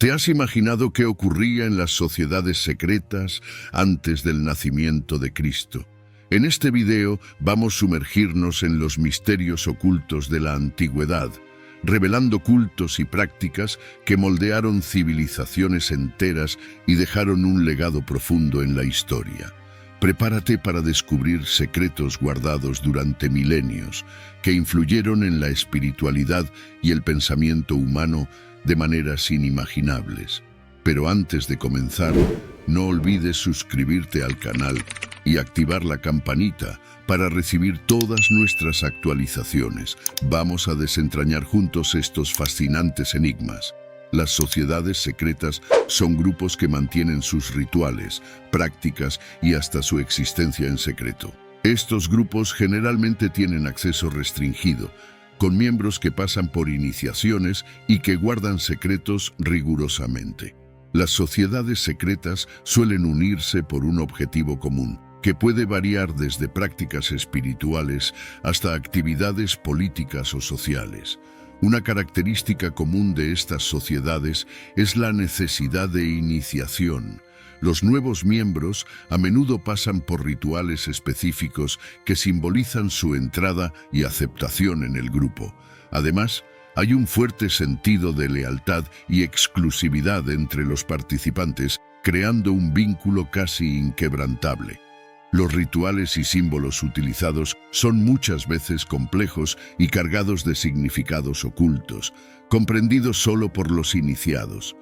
¿Te has imaginado qué ocurría en las sociedades secretas antes del nacimiento de Cristo? En este video vamos a sumergirnos en los misterios ocultos de la antigüedad, revelando cultos y prácticas que moldearon civilizaciones enteras y dejaron un legado profundo en la historia. Prepárate para descubrir secretos guardados durante milenios que influyeron en la espiritualidad y el pensamiento humano de maneras inimaginables. Pero antes de comenzar, no olvides suscribirte al canal y activar la campanita para recibir todas nuestras actualizaciones. Vamos a desentrañar juntos estos fascinantes enigmas. Las sociedades secretas son grupos que mantienen sus rituales, prácticas y hasta su existencia en secreto. Estos grupos generalmente tienen acceso restringido, con miembros que pasan por iniciaciones y que guardan secretos rigurosamente. Las sociedades secretas suelen unirse por un objetivo común, que puede variar desde prácticas espirituales hasta actividades políticas o sociales. Una característica común de estas sociedades es la necesidad de iniciación. Los nuevos miembros a menudo pasan por rituales específicos que simbolizan su entrada y aceptación en el grupo. Además, hay un fuerte sentido de lealtad y exclusividad entre los participantes, creando un vínculo casi inquebrantable. Los rituales y símbolos utilizados son muchas veces complejos y cargados de significados ocultos, comprendidos solo por los iniciados.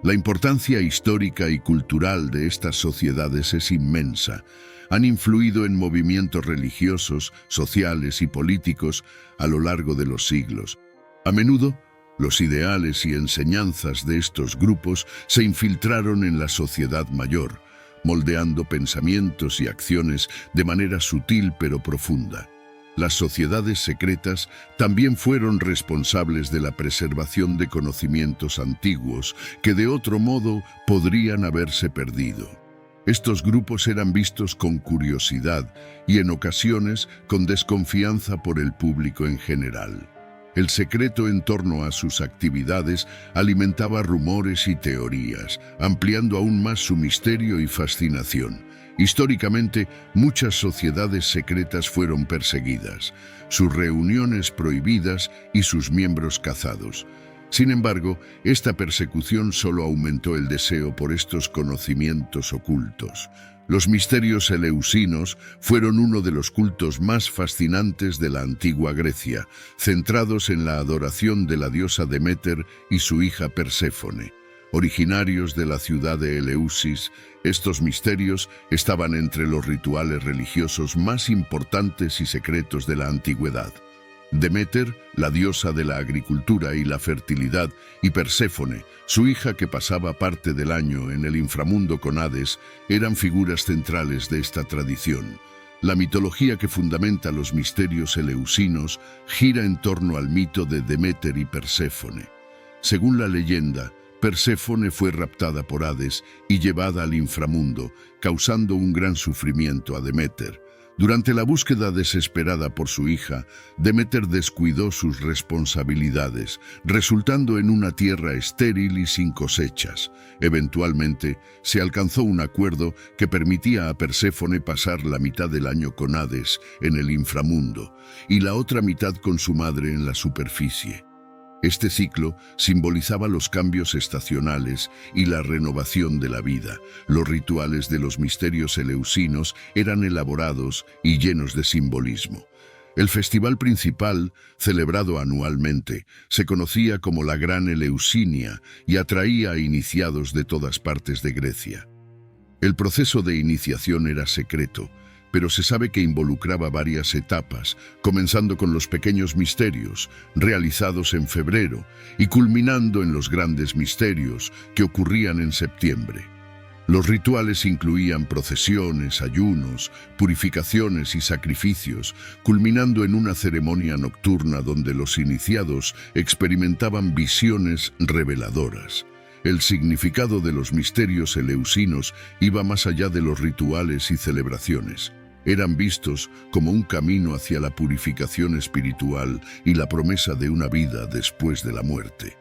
La importancia histórica y cultural de estas sociedades es inmensa. Han influido en movimientos religiosos, sociales y políticos a lo largo de los siglos. A menudo, los ideales y enseñanzas de estos grupos se infiltraron en la sociedad mayor, moldeando pensamientos y acciones de manera sutil pero profunda. Las sociedades secretas también fueron responsables de la preservación de conocimientos antiguos que de otro modo podrían haberse perdido. Estos grupos eran vistos con curiosidad y en ocasiones con desconfianza por el público en general. El secreto en torno a sus actividades alimentaba rumores y teorías, ampliando aún más su misterio y fascinación. Históricamente, muchas sociedades secretas fueron perseguidas, sus reuniones prohibidas y sus miembros cazados. Sin embargo, esta persecución solo aumentó el deseo por estos conocimientos ocultos. Los misterios eleusinos fueron uno de los cultos más fascinantes de la antigua Grecia, centrados en la adoración de la diosa Deméter y su hija Perséfone. Originarios de la ciudad de Eleusis, estos misterios estaban entre los rituales religiosos más importantes y secretos de la antigüedad. Deméter, la diosa de la agricultura y la fertilidad, y Perséfone, su hija que pasaba parte del año en el inframundo con Hades, eran figuras centrales de esta tradición. La mitología que fundamenta los misterios eleusinos gira en torno al mito de Deméter y Perséfone. Según la leyenda, Perséfone fue raptada por Hades y llevada al inframundo, causando un gran sufrimiento a Deméter. Durante la búsqueda desesperada por su hija, Deméter descuidó sus responsabilidades, resultando en una tierra estéril y sin cosechas. Eventualmente, se alcanzó un acuerdo que permitía a Perséfone pasar la mitad del año con Hades, en el inframundo, y la otra mitad con su madre en la superficie. Este ciclo simbolizaba los cambios estacionales y la renovación de la vida. Los rituales de los misterios eleusinos eran elaborados y llenos de simbolismo. El festival principal, celebrado anualmente, se conocía como la Gran Eleusinia y atraía a iniciados de todas partes de Grecia. El proceso de iniciación era secreto, pero se sabe que involucraba varias etapas, comenzando con los pequeños misterios, realizados en febrero, y culminando en los grandes misterios, que ocurrían en septiembre. Los rituales incluían procesiones, ayunos, purificaciones y sacrificios, culminando en una ceremonia nocturna donde los iniciados experimentaban visiones reveladoras. El significado de los misterios eleusinos iba más allá de los rituales y celebraciones. Eran vistos como un camino hacia la purificación espiritual y la promesa de una vida después de la muerte.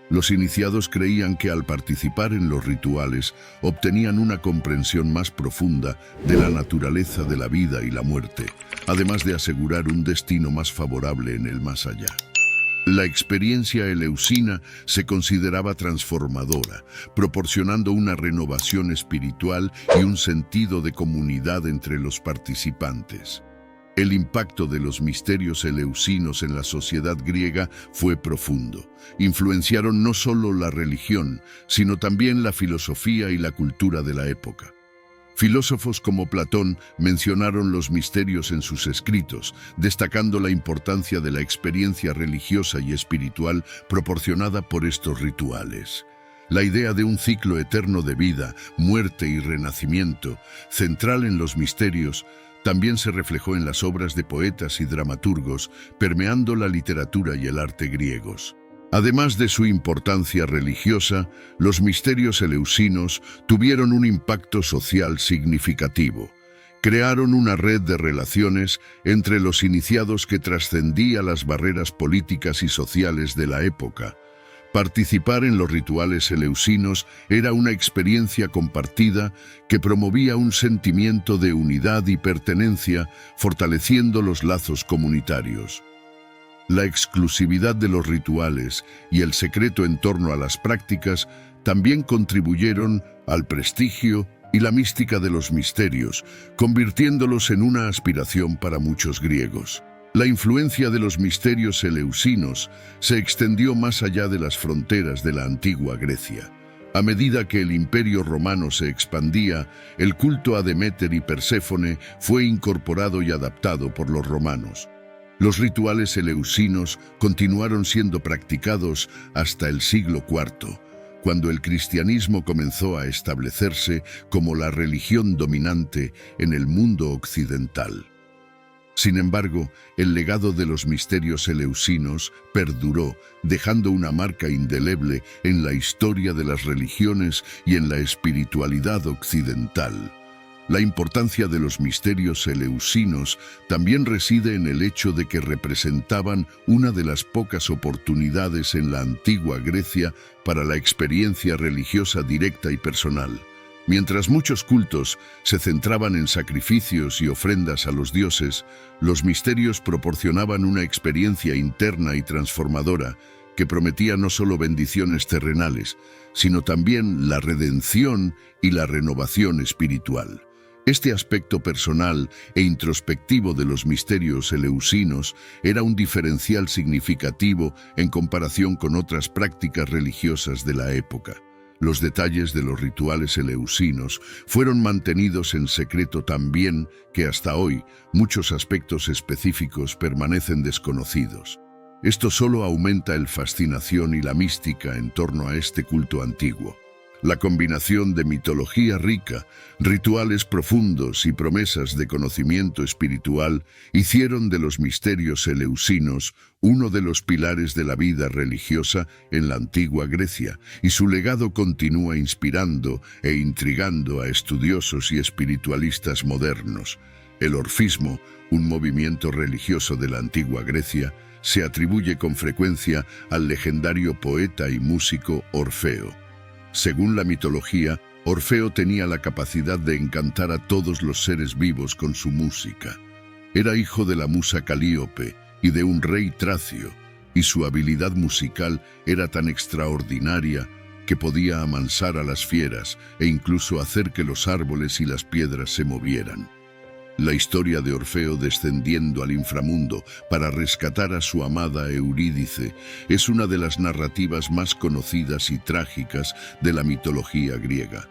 Los iniciados creían que al participar en los rituales obtenían una comprensión más profunda de la naturaleza de la vida y la muerte, además de asegurar un destino más favorable en el más allá. La experiencia eleusina se consideraba transformadora, proporcionando una renovación espiritual y un sentido de comunidad entre los participantes. El impacto de los misterios eleusinos en la sociedad griega fue profundo. Influenciaron no solo la religión, sino también la filosofía y la cultura de la época. Filósofos como Platón mencionaron los misterios en sus escritos, destacando la importancia de la experiencia religiosa y espiritual proporcionada por estos rituales. La idea de un ciclo eterno de vida, muerte y renacimiento, central en los misterios, también se reflejó en las obras de poetas y dramaturgos, permeando la literatura y el arte griegos. Además de su importancia religiosa, los misterios eleusinos tuvieron un impacto social significativo. Crearon una red de relaciones entre los iniciados que trascendía las barreras políticas y sociales de la época. Participar en los rituales eleusinos era una experiencia compartida que promovía un sentimiento de unidad y pertenencia, fortaleciendo los lazos comunitarios. La exclusividad de los rituales y el secreto en torno a las prácticas también contribuyeron al prestigio y la mística de los misterios, convirtiéndolos en una aspiración para muchos griegos. La influencia de los misterios eleusinos se extendió más allá de las fronteras de la antigua Grecia. A medida que el Imperio Romano se expandía, el culto a Deméter y Perséfone fue incorporado y adaptado por los romanos. Los rituales eleusinos continuaron siendo practicados hasta el siglo IV, cuando el cristianismo comenzó a establecerse como la religión dominante en el mundo occidental. Sin embargo, el legado de los misterios eleusinos perduró, dejando una marca indeleble en la historia de las religiones y en la espiritualidad occidental. La importancia de los misterios eleusinos también reside en el hecho de que representaban una de las pocas oportunidades en la antigua Grecia para la experiencia religiosa directa y personal. Mientras muchos cultos se centraban en sacrificios y ofrendas a los dioses, los misterios proporcionaban una experiencia interna y transformadora que prometía no solo bendiciones terrenales, sino también la redención y la renovación espiritual. Este aspecto personal e introspectivo de los misterios eleusinos era un diferencial significativo en comparación con otras prácticas religiosas de la época. Los detalles de los rituales eleusinos fueron mantenidos en secreto tan bien que hasta hoy muchos aspectos específicos permanecen desconocidos. Esto solo aumenta la fascinación y la mística en torno a este culto antiguo. La combinación de mitología rica, rituales profundos y promesas de conocimiento espiritual hicieron de los misterios eleusinos uno de los pilares de la vida religiosa en la antigua Grecia, y su legado continúa inspirando e intrigando a estudiosos y espiritualistas modernos. El orfismo, un movimiento religioso de la antigua Grecia, se atribuye con frecuencia al legendario poeta y músico Orfeo. Según la mitología, Orfeo tenía la capacidad de encantar a todos los seres vivos con su música. Era hijo de la musa Calíope y de un rey tracio, y su habilidad musical era tan extraordinaria que podía amansar a las fieras e incluso hacer que los árboles y las piedras se movieran. La historia de Orfeo descendiendo al inframundo para rescatar a su amada Eurídice es una de las narrativas más conocidas y trágicas de la mitología griega.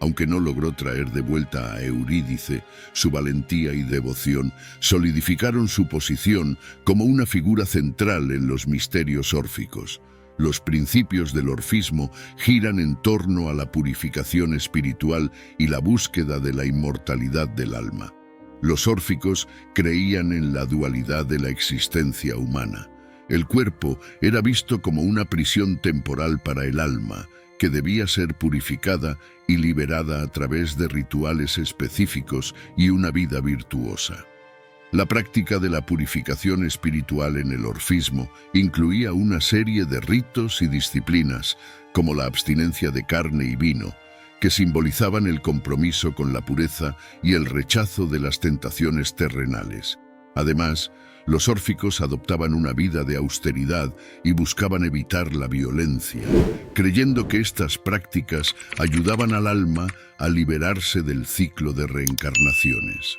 Aunque no logró traer de vuelta a Eurídice, su valentía y devoción solidificaron su posición como una figura central en los misterios órficos. Los principios del orfismo giran en torno a la purificación espiritual y la búsqueda de la inmortalidad del alma. Los órficos creían en la dualidad de la existencia humana. El cuerpo era visto como una prisión temporal para el alma, que debía ser purificada y liberada a través de rituales específicos y una vida virtuosa. La práctica de la purificación espiritual en el orfismo incluía una serie de ritos y disciplinas, como la abstinencia de carne y vino, que simbolizaban el compromiso con la pureza y el rechazo de las tentaciones terrenales. Además, los órficos adoptaban una vida de austeridad y buscaban evitar la violencia, creyendo que estas prácticas ayudaban al alma a liberarse del ciclo de reencarnaciones.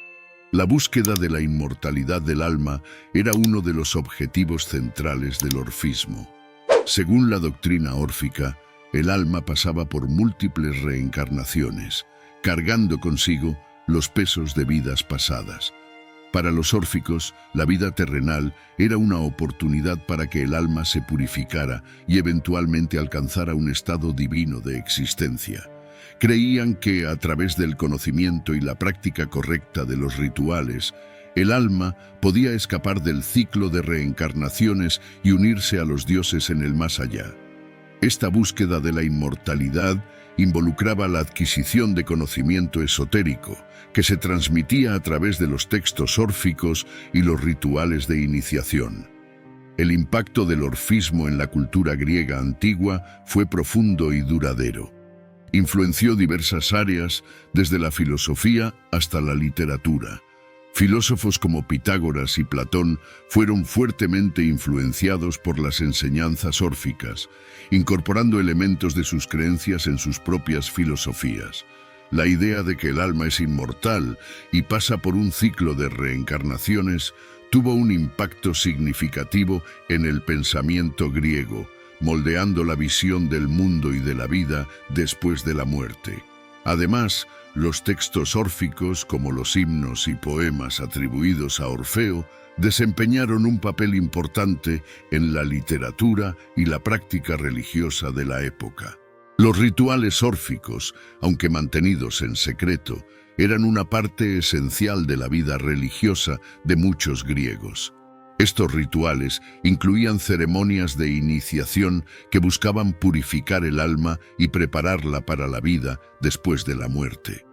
La búsqueda de la inmortalidad del alma era uno de los objetivos centrales del orfismo. Según la doctrina órfica, el alma pasaba por múltiples reencarnaciones, cargando consigo los pesos de vidas pasadas. Para los órficos, la vida terrenal era una oportunidad para que el alma se purificara y eventualmente alcanzara un estado divino de existencia. Creían que, a través del conocimiento y la práctica correcta de los rituales, el alma podía escapar del ciclo de reencarnaciones y unirse a los dioses en el más allá. Esta búsqueda de la inmortalidad involucraba la adquisición de conocimiento esotérico, que se transmitía a través de los textos órficos y los rituales de iniciación. El impacto del orfismo en la cultura griega antigua fue profundo y duradero. Influenció diversas áreas, desde la filosofía hasta la literatura. Filósofos como Pitágoras y Platón fueron fuertemente influenciados por las enseñanzas órficas, incorporando elementos de sus creencias en sus propias filosofías. La idea de que el alma es inmortal y pasa por un ciclo de reencarnaciones tuvo un impacto significativo en el pensamiento griego, moldeando la visión del mundo y de la vida después de la muerte. Además, los textos órficos, como los himnos y poemas atribuidos a Orfeo, desempeñaron un papel importante en la literatura y la práctica religiosa de la época. Los rituales órficos, aunque mantenidos en secreto, eran una parte esencial de la vida religiosa de muchos griegos. Estos rituales incluían ceremonias de iniciación que buscaban purificar el alma y prepararla para la vida después de la muerte.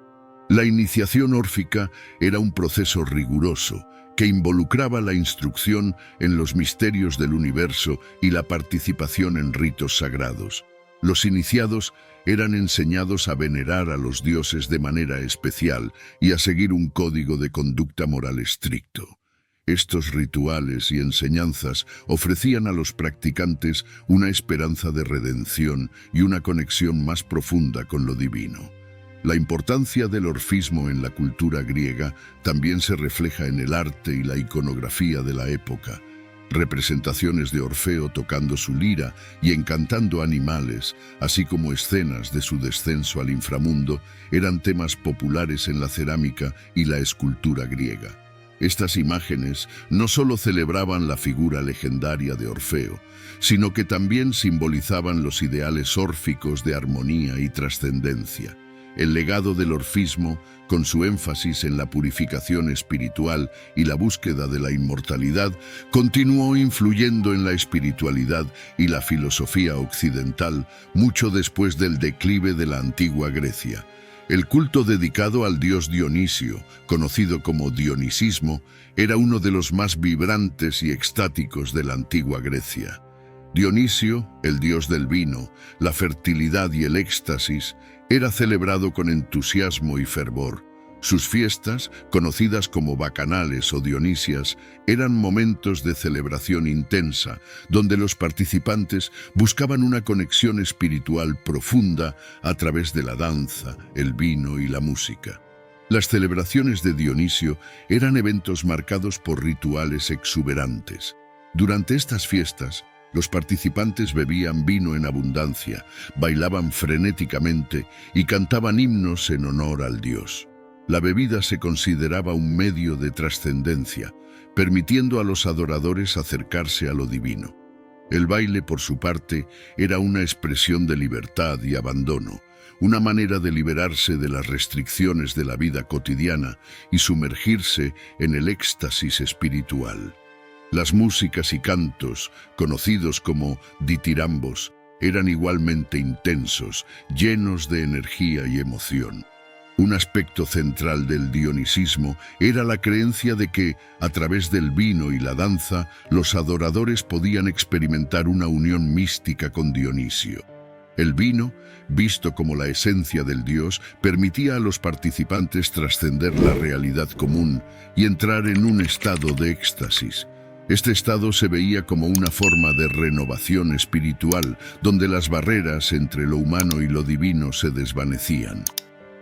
La iniciación órfica era un proceso riguroso que involucraba la instrucción en los misterios del universo y la participación en ritos sagrados. Los iniciados eran enseñados a venerar a los dioses de manera especial y a seguir un código de conducta moral estricto. Estos rituales y enseñanzas ofrecían a los practicantes una esperanza de redención y una conexión más profunda con lo divino. La importancia del orfismo en la cultura griega también se refleja en el arte y la iconografía de la época. Representaciones de Orfeo tocando su lira y encantando animales, así como escenas de su descenso al inframundo, eran temas populares en la cerámica y la escultura griega. Estas imágenes no solo celebraban la figura legendaria de Orfeo, sino que también simbolizaban los ideales órficos de armonía y trascendencia. El legado del orfismo, con su énfasis en la purificación espiritual y la búsqueda de la inmortalidad, continuó influyendo en la espiritualidad y la filosofía occidental mucho después del declive de la antigua Grecia. El culto dedicado al dios Dionisio, conocido como dionisismo, era uno de los más vibrantes y extáticos de la antigua Grecia. Dionisio, el dios del vino, la fertilidad y el éxtasis, era celebrado con entusiasmo y fervor. Sus fiestas, conocidas como bacanales o dionisias, eran momentos de celebración intensa, donde los participantes buscaban una conexión espiritual profunda a través de la danza, el vino y la música. Las celebraciones de Dionisio eran eventos marcados por rituales exuberantes. Durante estas fiestas, los participantes bebían vino en abundancia, bailaban frenéticamente y cantaban himnos en honor al dios. La bebida se consideraba un medio de trascendencia, permitiendo a los adoradores acercarse a lo divino. El baile, por su parte, era una expresión de libertad y abandono, una manera de liberarse de las restricciones de la vida cotidiana y sumergirse en el éxtasis espiritual. Las músicas y cantos, conocidos como ditirambos, eran igualmente intensos, llenos de energía y emoción. Un aspecto central del dionisismo era la creencia de que, a través del vino y la danza, los adoradores podían experimentar una unión mística con Dionisio. El vino, visto como la esencia del dios, permitía a los participantes trascender la realidad común y entrar en un estado de éxtasis. Este estado se veía como una forma de renovación espiritual, donde las barreras entre lo humano y lo divino se desvanecían.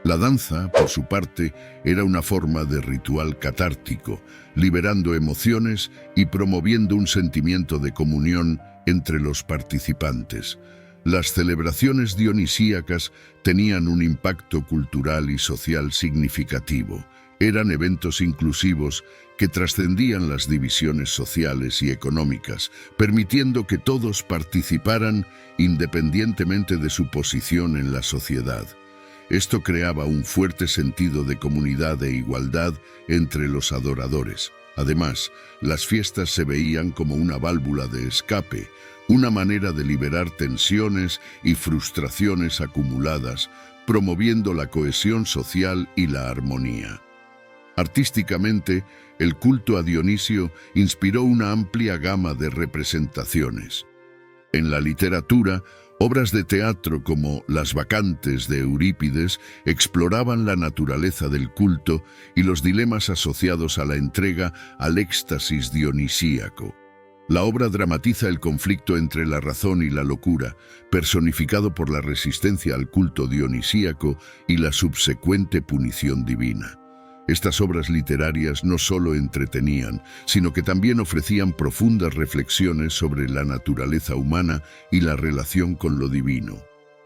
La danza, por su parte, era una forma de ritual catártico, liberando emociones y promoviendo un sentimiento de comunión entre los participantes. Las celebraciones dionisíacas tenían un impacto cultural y social significativo. Eran eventos inclusivos que trascendían las divisiones sociales y económicas, permitiendo que todos participaran independientemente de su posición en la sociedad. Esto creaba un fuerte sentido de comunidad e igualdad entre los adoradores. Además, las fiestas se veían como una válvula de escape, una manera de liberar tensiones y frustraciones acumuladas, promoviendo la cohesión social y la armonía. Artísticamente, el culto a Dionisio inspiró una amplia gama de representaciones. En la literatura, obras de teatro como Las Bacantes de Eurípides exploraban la naturaleza del culto y los dilemas asociados a la entrega al éxtasis dionisíaco. La obra dramatiza el conflicto entre la razón y la locura, personificado por la resistencia al culto dionisíaco y la subsecuente punición divina. Estas obras literarias no solo entretenían, sino que también ofrecían profundas reflexiones sobre la naturaleza humana y la relación con lo divino.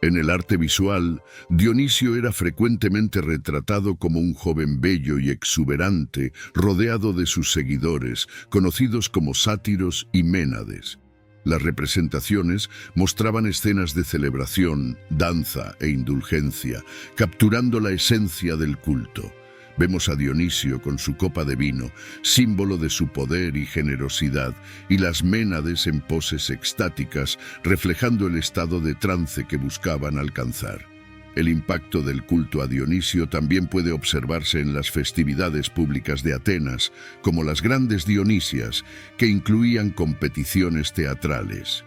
En el arte visual, Dionisio era frecuentemente retratado como un joven bello y exuberante, rodeado de sus seguidores, conocidos como sátiros y ménades. Las representaciones mostraban escenas de celebración, danza e indulgencia, capturando la esencia del culto. Vemos a Dionisio con su copa de vino, símbolo de su poder y generosidad, y las ménades en poses extáticas, reflejando el estado de trance que buscaban alcanzar. El impacto del culto a Dionisio también puede observarse en las festividades públicas de Atenas, como las grandes Dionisias, que incluían competiciones teatrales.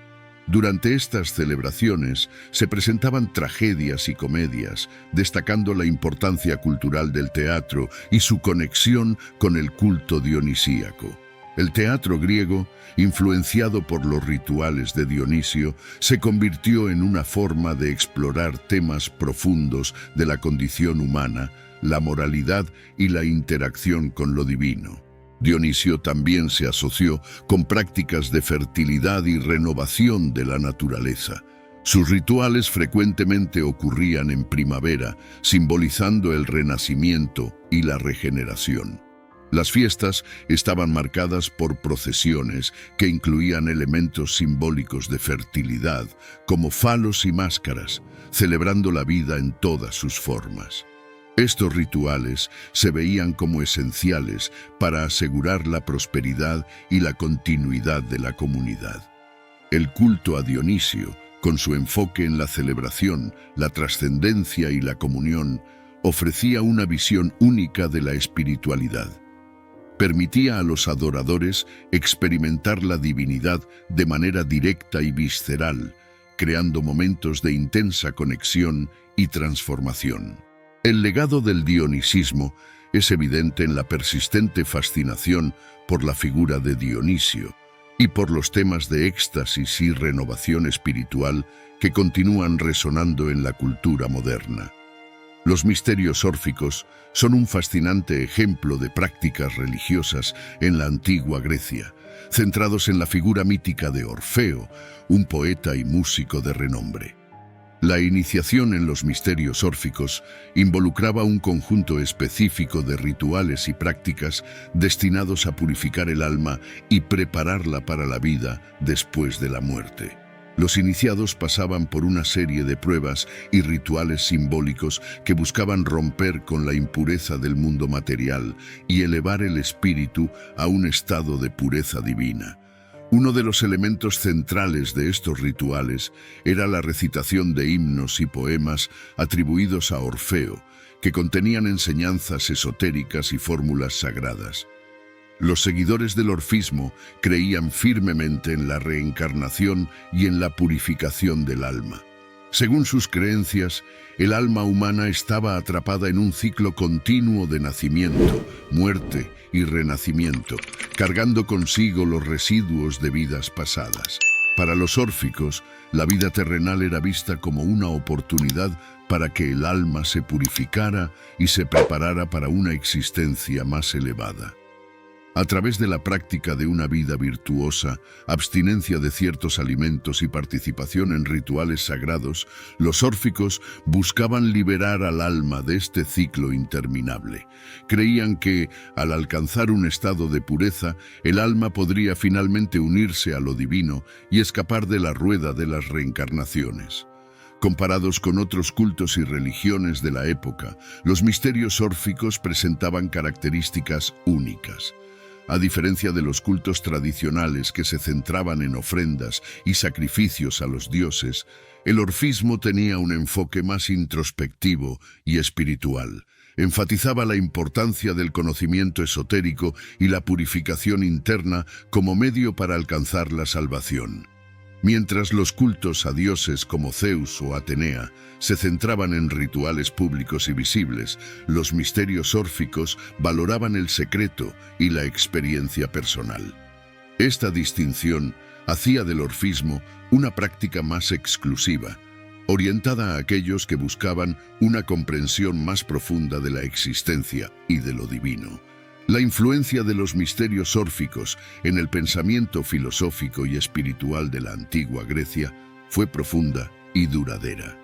Durante estas celebraciones se presentaban tragedias y comedias, destacando la importancia cultural del teatro y su conexión con el culto dionisíaco. El teatro griego, influenciado por los rituales de Dionisio, se convirtió en una forma de explorar temas profundos de la condición humana, la moralidad y la interacción con lo divino. Dionisio también se asoció con prácticas de fertilidad y renovación de la naturaleza. Sus rituales frecuentemente ocurrían en primavera, simbolizando el renacimiento y la regeneración. Las fiestas estaban marcadas por procesiones que incluían elementos simbólicos de fertilidad, como falos y máscaras, celebrando la vida en todas sus formas. Estos rituales se veían como esenciales para asegurar la prosperidad y la continuidad de la comunidad. El culto a Dionisio, con su enfoque en la celebración, la trascendencia y la comunión, ofrecía una visión única de la espiritualidad. Permitía a los adoradores experimentar la divinidad de manera directa y visceral, creando momentos de intensa conexión y transformación. El legado del dionisismo es evidente en la persistente fascinación por la figura de Dionisio y por los temas de éxtasis y renovación espiritual que continúan resonando en la cultura moderna. Los misterios órficos son un fascinante ejemplo de prácticas religiosas en la antigua Grecia, centrados en la figura mítica de Orfeo, un poeta y músico de renombre. La iniciación en los misterios órficos involucraba un conjunto específico de rituales y prácticas destinados a purificar el alma y prepararla para la vida después de la muerte. Los iniciados pasaban por una serie de pruebas y rituales simbólicos que buscaban romper con la impureza del mundo material y elevar el espíritu a un estado de pureza divina. Uno de los elementos centrales de estos rituales era la recitación de himnos y poemas atribuidos a Orfeo, que contenían enseñanzas esotéricas y fórmulas sagradas. Los seguidores del orfismo creían firmemente en la reencarnación y en la purificación del alma. Según sus creencias, el alma humana estaba atrapada en un ciclo continuo de nacimiento, muerte y renacimiento, cargando consigo los residuos de vidas pasadas. Para los órficos, la vida terrenal era vista como una oportunidad para que el alma se purificara y se preparara para una existencia más elevada. A través de la práctica de una vida virtuosa, abstinencia de ciertos alimentos y participación en rituales sagrados, los órficos buscaban liberar al alma de este ciclo interminable. Creían que, al alcanzar un estado de pureza, el alma podría finalmente unirse a lo divino y escapar de la rueda de las reencarnaciones. Comparados con otros cultos y religiones de la época, los misterios órficos presentaban características únicas. A diferencia de los cultos tradicionales que se centraban en ofrendas y sacrificios a los dioses, el orfismo tenía un enfoque más introspectivo y espiritual. Enfatizaba la importancia del conocimiento esotérico y la purificación interna como medio para alcanzar la salvación. Mientras los cultos a dioses como Zeus o Atenea se centraban en rituales públicos y visibles, los misterios órficos valoraban el secreto y la experiencia personal. Esta distinción hacía del orfismo una práctica más exclusiva, orientada a aquellos que buscaban una comprensión más profunda de la existencia y de lo divino. La influencia de los misterios órficos en el pensamiento filosófico y espiritual de la antigua Grecia fue profunda y duradera.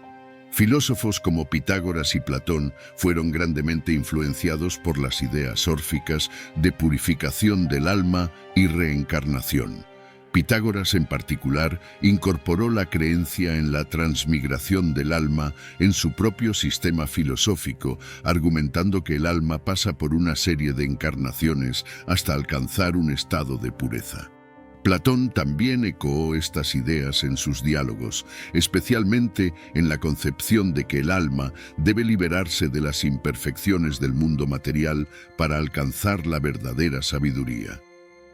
Filósofos como Pitágoras y Platón fueron grandemente influenciados por las ideas órficas de purificación del alma y reencarnación. Pitágoras, en particular, incorporó la creencia en la transmigración del alma en su propio sistema filosófico, argumentando que el alma pasa por una serie de encarnaciones hasta alcanzar un estado de pureza. Platón también ecoó estas ideas en sus diálogos, especialmente en la concepción de que el alma debe liberarse de las imperfecciones del mundo material para alcanzar la verdadera sabiduría.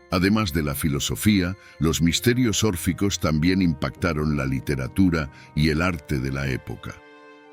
Además de la filosofía, los misterios órficos también impactaron la literatura y el arte de la época.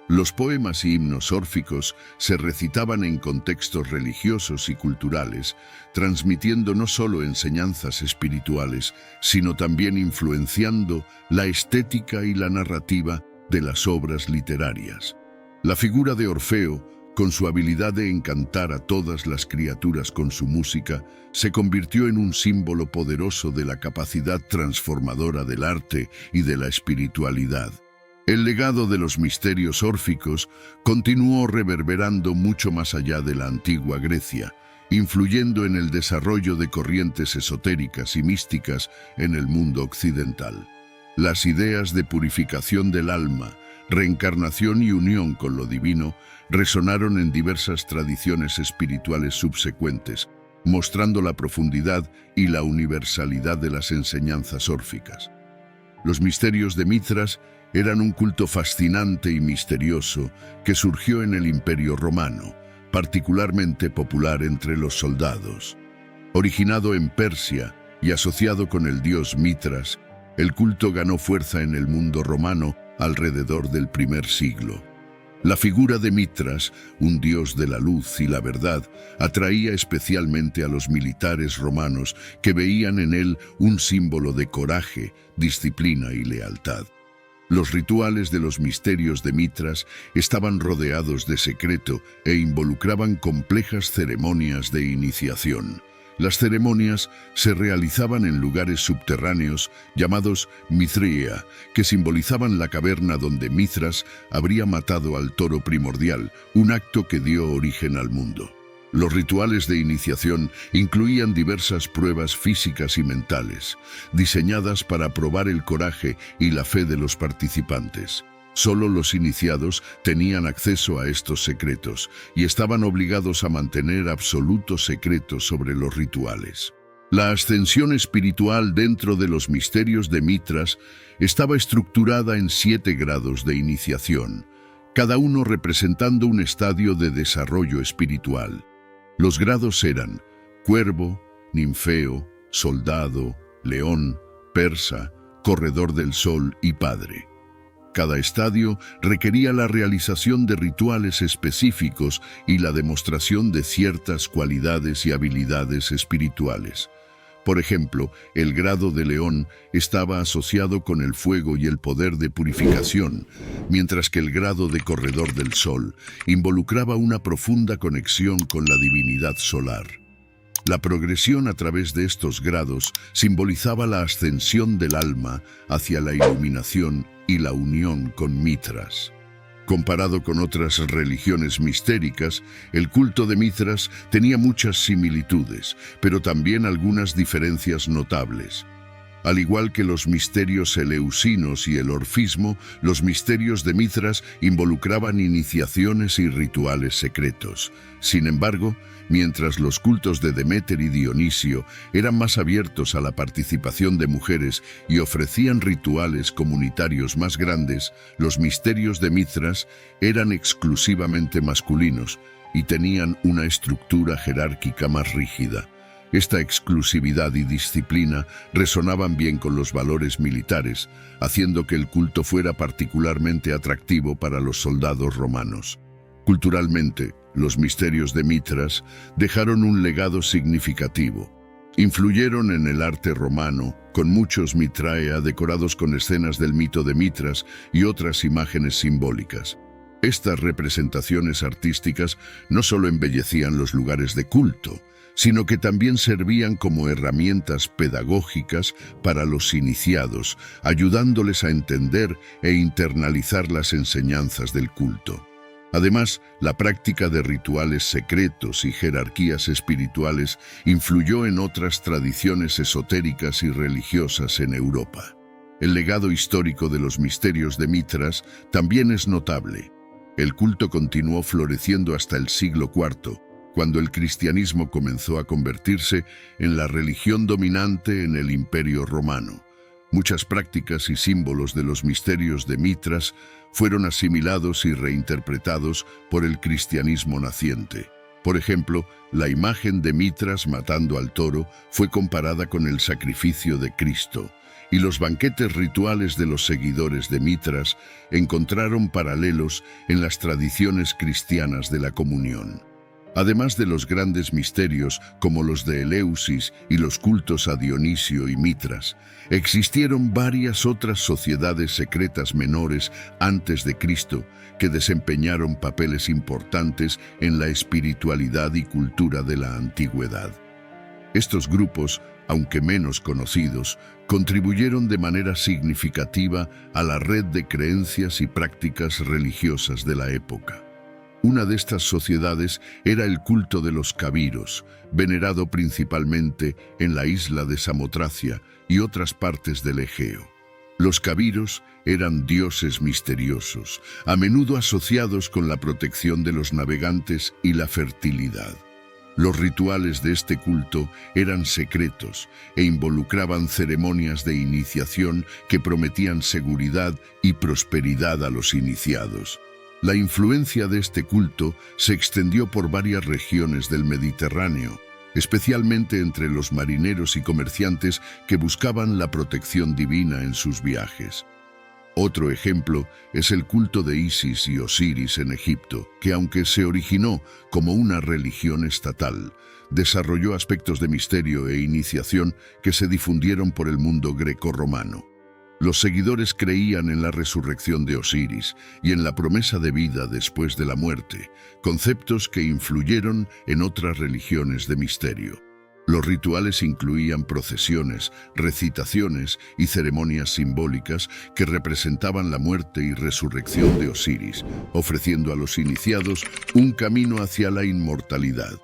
Los poemas y himnos órficos se recitaban en contextos religiosos y culturales, transmitiendo no solo enseñanzas espirituales, sino también influenciando la estética y la narrativa de las obras literarias. La figura de Orfeo, con su habilidad de encantar a todas las criaturas con su música, se convirtió en un símbolo poderoso de la capacidad transformadora del arte y de la espiritualidad. El legado de los misterios órficos continuó reverberando mucho más allá de la antigua Grecia, influyendo en el desarrollo de corrientes esotéricas y místicas en el mundo occidental. Las ideas de purificación del alma, reencarnación y unión con lo divino resonaron en diversas tradiciones espirituales subsecuentes, mostrando la profundidad y la universalidad de las enseñanzas órficas. Los misterios de Mitras eran un culto fascinante y misterioso que surgió en el Imperio Romano, particularmente popular entre los soldados. Originado en Persia y asociado con el dios Mitras, el culto ganó fuerza en el mundo romano alrededor del primer siglo. La figura de Mitras, un dios de la luz y la verdad, atraía especialmente a los militares romanos que veían en él un símbolo de coraje, disciplina y lealtad. Los rituales de los misterios de Mitras estaban rodeados de secreto e involucraban complejas ceremonias de iniciación. Las ceremonias se realizaban en lugares subterráneos llamados Mithraea, que simbolizaban la caverna donde Mitras habría matado al toro primordial, un acto que dio origen al mundo. Los rituales de iniciación incluían diversas pruebas físicas y mentales, diseñadas para probar el coraje y la fe de los participantes. Solo los iniciados tenían acceso a estos secretos y estaban obligados a mantener absoluto secreto sobre los rituales. La ascensión espiritual dentro de los misterios de Mitras estaba estructurada en 7 grados de iniciación, cada uno representando un estadio de desarrollo espiritual. Los grados eran cuervo, ninfeo, soldado, león, persa, corredor del sol y padre. Cada estadio requería la realización de rituales específicos y la demostración de ciertas cualidades y habilidades espirituales. Por ejemplo, el grado de león estaba asociado con el fuego y el poder de purificación, mientras que el grado de corredor del sol involucraba una profunda conexión con la divinidad solar. La progresión a través de estos grados simbolizaba la ascensión del alma hacia la iluminación y la unión con Mitras. Comparado con otras religiones mistéricas, el culto de Mitras tenía muchas similitudes, pero también algunas diferencias notables. Al igual que los misterios eleusinos y el orfismo, los misterios de Mitras involucraban iniciaciones y rituales secretos. Sin embargo, mientras los cultos de Deméter y Dionisio eran más abiertos a la participación de mujeres y ofrecían rituales comunitarios más grandes, los misterios de Mitras eran exclusivamente masculinos y tenían una estructura jerárquica más rígida. Esta exclusividad y disciplina resonaban bien con los valores militares, haciendo que el culto fuera particularmente atractivo para los soldados romanos. Culturalmente, los misterios de Mitras dejaron un legado significativo. Influyeron en el arte romano, con muchos mitraea decorados con escenas del mito de Mitras y otras imágenes simbólicas. Estas representaciones artísticas no solo embellecían los lugares de culto, sino que también servían como herramientas pedagógicas para los iniciados, ayudándoles a entender e internalizar las enseñanzas del culto. Además, la práctica de rituales secretos y jerarquías espirituales influyó en otras tradiciones esotéricas y religiosas en Europa. El legado histórico de los misterios de Mitras también es notable. El culto continuó floreciendo hasta el siglo IV, cuando el cristianismo comenzó a convertirse en la religión dominante en el Imperio Romano. Muchas prácticas y símbolos de los misterios de Mitras fueron asimilados y reinterpretados por el cristianismo naciente. Por ejemplo, la imagen de Mitras matando al toro fue comparada con el sacrificio de Cristo, y los banquetes rituales de los seguidores de Mitras encontraron paralelos en las tradiciones cristianas de la comunión. Además de los grandes misterios como los de Eleusis y los cultos a Dionisio y Mitras, existieron varias otras sociedades secretas menores antes de Cristo que desempeñaron papeles importantes en la espiritualidad y cultura de la antigüedad. Estos grupos, aunque menos conocidos, contribuyeron de manera significativa a la red de creencias y prácticas religiosas de la época. Una de estas sociedades era el culto de los cabiros, venerado principalmente en la isla de Samotracia y otras partes del Egeo. Los cabiros eran dioses misteriosos, a menudo asociados con la protección de los navegantes y la fertilidad. Los rituales de este culto eran secretos e involucraban ceremonias de iniciación que prometían seguridad y prosperidad a los iniciados. La influencia de este culto se extendió por varias regiones del Mediterráneo, especialmente entre los marineros y comerciantes que buscaban la protección divina en sus viajes. Otro ejemplo es el culto de Isis y Osiris en Egipto, que aunque se originó como una religión estatal, desarrolló aspectos de misterio e iniciación que se difundieron por el mundo greco-romano. Los seguidores creían en la resurrección de Osiris y en la promesa de vida después de la muerte, conceptos que influyeron en otras religiones de misterio. Los rituales incluían procesiones, recitaciones y ceremonias simbólicas que representaban la muerte y resurrección de Osiris, ofreciendo a los iniciados un camino hacia la inmortalidad.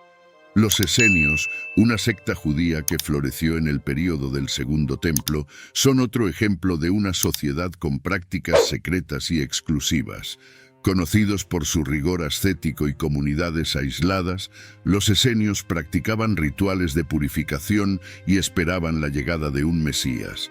Los esenios, una secta judía que floreció en el período del Segundo Templo, son otro ejemplo de una sociedad con prácticas secretas y exclusivas. Conocidos por su rigor ascético y comunidades aisladas, los esenios practicaban rituales de purificación y esperaban la llegada de un Mesías.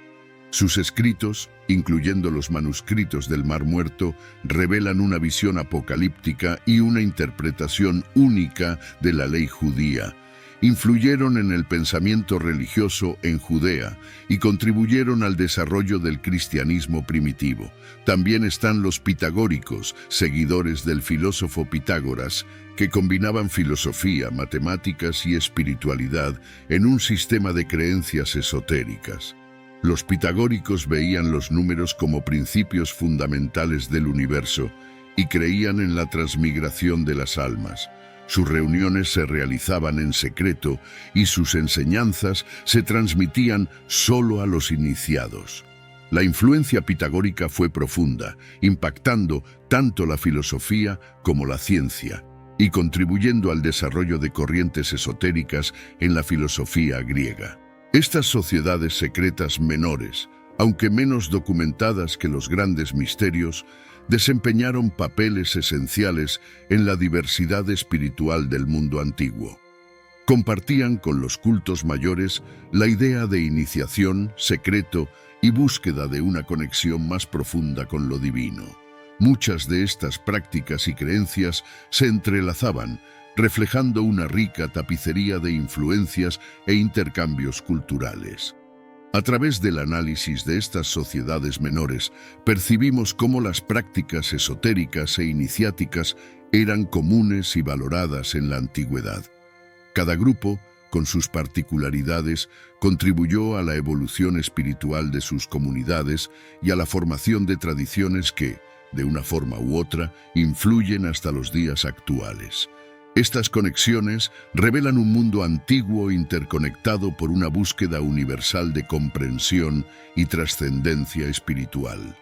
Sus escritos, incluyendo los manuscritos del Mar Muerto, revelan una visión apocalíptica y una interpretación única de la ley judía. Influyeron en el pensamiento religioso en Judea y contribuyeron al desarrollo del cristianismo primitivo. También están los pitagóricos, seguidores del filósofo Pitágoras, que combinaban filosofía, matemáticas y espiritualidad en un sistema de creencias esotéricas. Los pitagóricos veían los números como principios fundamentales del universo y creían en la transmigración de las almas. Sus reuniones se realizaban en secreto y sus enseñanzas se transmitían solo a los iniciados. La influencia pitagórica fue profunda, impactando tanto la filosofía como la ciencia y contribuyendo al desarrollo de corrientes esotéricas en la filosofía griega. Estas sociedades secretas menores, aunque menos documentadas que los grandes misterios, desempeñaron papeles esenciales en la diversidad espiritual del mundo antiguo. Compartían con los cultos mayores la idea de iniciación, secreto y búsqueda de una conexión más profunda con lo divino. Muchas de estas prácticas y creencias se entrelazaban, reflejando una rica tapicería de influencias e intercambios culturales. A través del análisis de estas sociedades menores, percibimos cómo las prácticas esotéricas e iniciáticas eran comunes y valoradas en la antigüedad. Cada grupo, con sus particularidades, contribuyó a la evolución espiritual de sus comunidades y a la formación de tradiciones que, de una forma u otra, influyen hasta los días actuales. Estas conexiones revelan un mundo antiguo interconectado por una búsqueda universal de comprensión y trascendencia espiritual.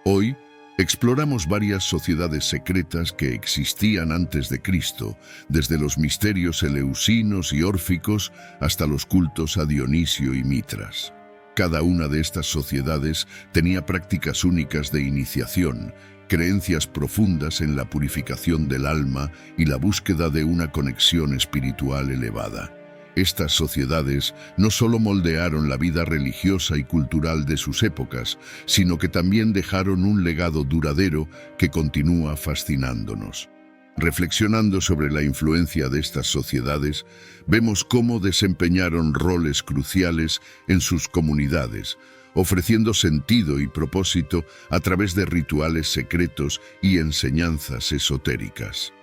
Hoy, exploramos varias sociedades secretas que existían antes de Cristo, desde los misterios eleusinos y órficos hasta los cultos a Dionisio y Mitras. Cada una de estas sociedades tenía prácticas únicas de iniciación, creencias profundas en la purificación del alma y la búsqueda de una conexión espiritual elevada. Estas sociedades no solo moldearon la vida religiosa y cultural de sus épocas, sino que también dejaron un legado duradero que continúa fascinándonos. Reflexionando sobre la influencia de estas sociedades, vemos cómo desempeñaron roles cruciales en sus comunidades, ofreciendo sentido y propósito a través de rituales secretos y enseñanzas esotéricas.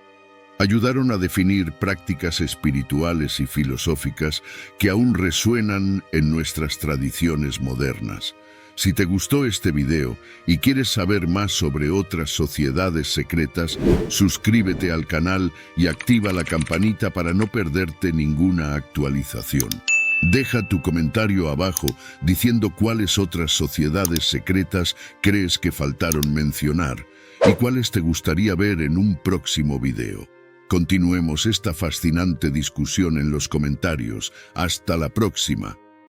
Ayudaron a definir prácticas espirituales y filosóficas que aún resuenan en nuestras tradiciones modernas. Si te gustó este video y quieres saber más sobre otras sociedades secretas, suscríbete al canal y activa la campanita para no perderte ninguna actualización. Deja tu comentario abajo diciendo cuáles otras sociedades secretas crees que faltaron mencionar y cuáles te gustaría ver en un próximo video. Continuemos esta fascinante discusión en los comentarios. Hasta la próxima.